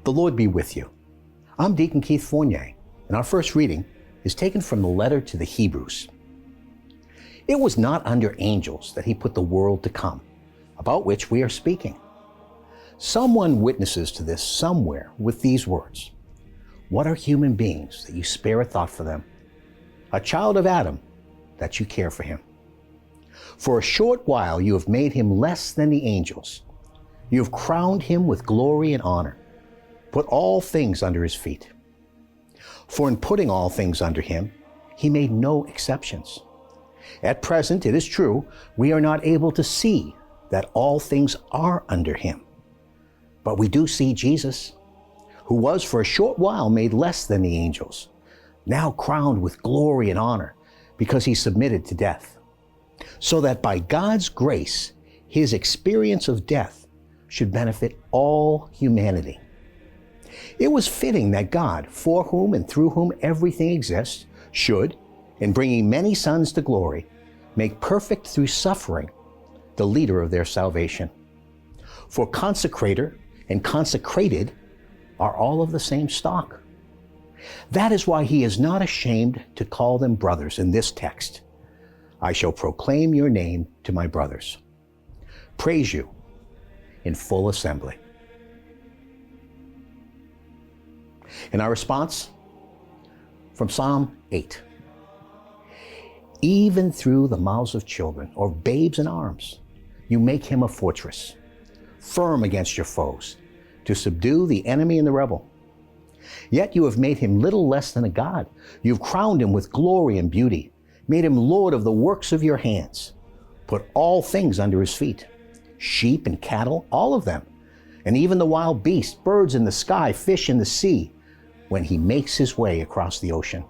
The Lord be with you. I'm Deacon Keith Fournier, and our first reading is taken from the letter to the Hebrews. It was not under angels that he put the world to come, about which we are speaking. Someone witnesses to this somewhere with these words: "What are human beings that you spare a thought for them? A child of Adam that you care for him. For a short while you have made him less than the angels. You have crowned him with glory and honor. Put all things under his feet. For in putting all things under him, he made no exceptions. At present, it is true, we are not able to see that all things are under him. But we do see Jesus, who was for a short while made less than the angels, now crowned with glory and honor because he submitted to death, so that by God's grace, his experience of death should benefit all humanity. It was fitting that God, for whom and through whom everything exists, should, in bringing many sons to glory, make perfect through suffering the leader of their salvation. For consecrator and consecrated are all of the same stock. That is why he is not ashamed to call them brothers in this text. I shall proclaim your name to my brothers. Praise you in full assembly." In our response, from Psalm 8. Even through the mouths of children or babes in arms, you make him a fortress, firm against your foes, to subdue the enemy and the rebel. Yet you have made him little less than a god. You've crowned him with glory and beauty, made him Lord of the works of your hands, put all things under his feet, sheep and cattle, all of them, and even the wild beasts, birds in the sky, fish in the sea, when he makes his way across the ocean.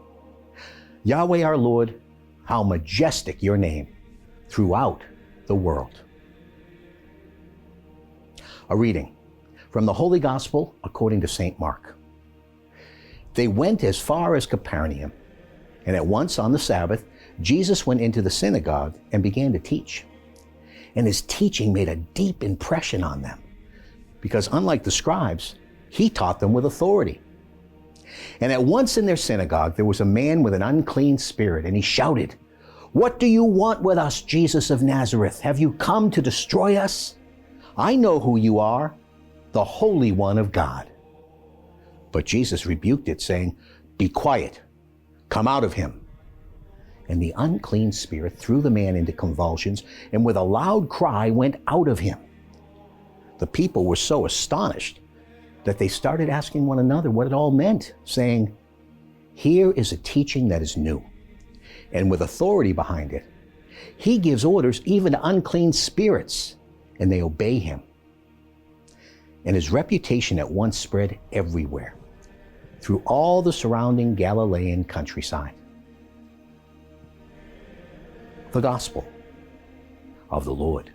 Yahweh our Lord, how majestic your name throughout the world. A reading from the Holy Gospel according to St. Mark. They went as far as Capernaum, and at once on the Sabbath, Jesus went into the synagogue and began to teach. And his teaching made a deep impression on them, because unlike the scribes, he taught them with authority. And at once in their synagogue there was a man with an unclean spirit, and he shouted, "What do you want with us, Jesus of Nazareth? Have you come to destroy us? I know who you are, the Holy One of God." But Jesus rebuked it, saying, "Be quiet, come out of him." And the unclean spirit threw the man into convulsions, and with a loud cry went out of him. The people were so astonished that they started asking one another what it all meant, saying, "Here is a teaching that is new, and with authority behind it. He gives orders even to unclean spirits, and they obey him." And his reputation at once spread everywhere, through all the surrounding Galilean countryside. The Gospel of the Lord.